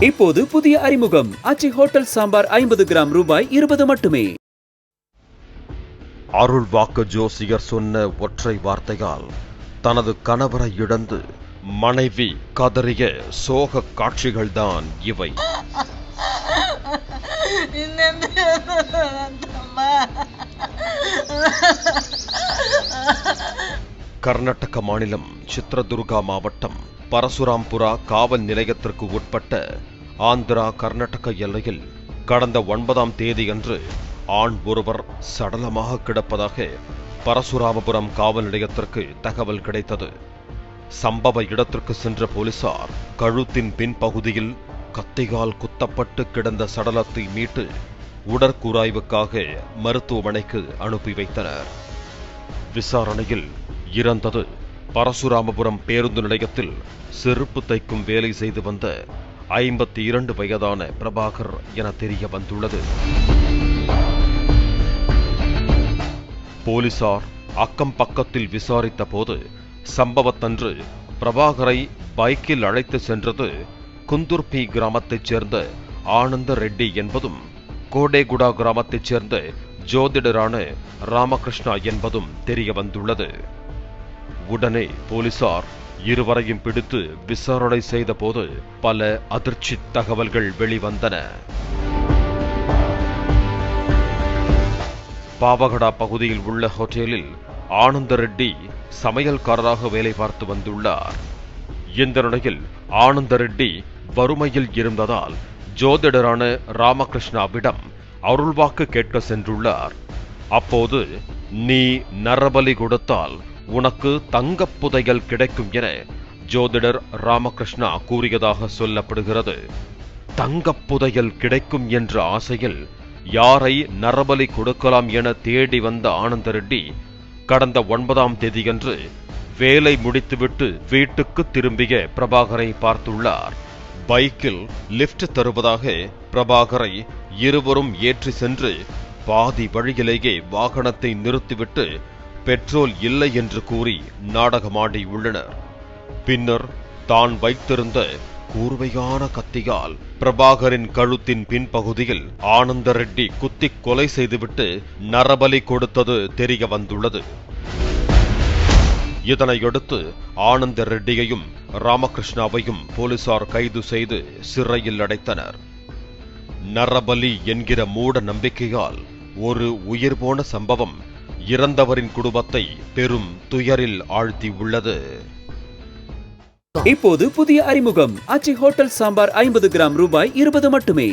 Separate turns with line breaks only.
இப்போது புதிய அறிமுகம் ஆச்சி ஹோட்டல் சாம்பார் 50 கிராம் ரூபாய் 20 மட்டுமே.
அருள்வாக்கு ஜோசியர் சொன்ன ஒற்றை வார்த்தையால் தனது கணவரை இழந்து மனைவி கதறிய சோக காட்சிகள்தான் இவை. கர்நாடக மாநிலம் சித்ரதுர்கா மாவட்டம் பரசுராம்புரா காவல் நிலையத்திற்கு உட்பட்ட ஆந்திரா கர்நாடக எல்லையில் கடந்த 9ஆம் தேதியன்று ஆண் ஒருவர் சடலமாக கிடப்பதாக பரசுராமபுரம் காவல் நிலையத்திற்கு தகவல் கிடைத்தது. சம்பவ இடத்திற்கு சென்ற போலீசார் கழுத்தின் பின்பகுதியில் கத்தியால் குத்தப்பட்டு கிடந்த சடலத்தை மீட்டு உடற்கூராய்வுக்காக மருத்துவமனைக்கு அனுப்பி வைத்தனர். விசாரணையில் இறந்தது பரசுராமபுரம் பேருந்து நிலையத்தில் செருப்பு தைக்கும் வேலை செய்து வந்த 52 வயதான பிரபாகர் என தெரிய வந்துள்ளது. போலீசார் அக்கம் பக்கத்தில் விசாரித்த போது சம்பவத்தன்று பிரபாகரை பைக்கில் அழைத்து சென்றது குந்துர்பி கிராமத்தைச் சேர்ந்த ஆனந்த ரெட்டி என்பதும் கோடேகுடா கிராமத்தைச் சேர்ந்த ஜோதிடரான ராமகிருஷ்ணா என்பதும் தெரிய வந்துள்ளது. உடனே போலீசார் இருவரையும் பிடித்து விசாரணை செய்த போது பல அதிர்ச்சி தகவல்கள் வெளிவந்தன. பாவகடா பகுதியில் உள்ள ஹோட்டலில் ஆனந்த ரெட்டி சமையல்காரராக வேலை பார்த்து வந்துள்ளார். இந்த நிலையில் ஆனந்த ரெட்டி வறுமையில் இருந்ததால் ஜோதிடரான ராமகிருஷ்ணாவிடம் அருள்வாக்கு கேட்க சென்றுள்ளார். அப்போது நீ நரபலி கொடுத்தால் உனக்கு தங்கப் புதையல் கிடைக்கும் என ஜோதிடர் ராமகிருஷ்ணா கூறியதாக சொல்லப்படுகிறது. தங்கப் புதையல் கிடைக்கும் என்ற ஆசையில் யாரை நரபலி கொடுக்கலாம் என தேடி வந்த ஆனந்த ரெட்டி கடந்த 9ஆம் தேதியன்று வேலை முடித்துவிட்டு வீட்டுக்கு திரும்பிய பிரபாகரை பார்த்துள்ளார். பைக்கில் லிப்ட் தருவதாக பிரபாகரை இருவரும் ஏற்றி சென்று பாதி வழியிலேயே வாகனத்தை நிறுத்திவிட்டு பெட்ரோல் இல்லை என்று கூறி நாடகமாடியுள்ளனர். பின்னர் தான் வைத்திருந்த கூர்மையான கத்தியால் பிரபாகரின் கழுத்தின் பின்பகுதியில் ஆனந்த ரெட்டி குத்தி கொலை செய்துவிட்டு நரபலி கொடுத்தது தெரிய வந்துள்ளது. இதனையடுத்து ஆனந்த ரெட்டியையும் ராமகிருஷ்ணாவையும் போலீசார் கைது செய்து சிறையில் அடைத்தனர். நரபலி என்கிற மூட நம்பிக்கையால் ஒரு உயிர் போன சம்பவம் இறந்தவரின் குடும்பத்தை பெரும் துயரில் ஆழ்த்தியுள்ளது.
இப்போது புதிய அறிமுகம் ஆச்சி ஹோட்டல் சாம்பார் 50 கிராம் ரூபாய் 20 மட்டுமே.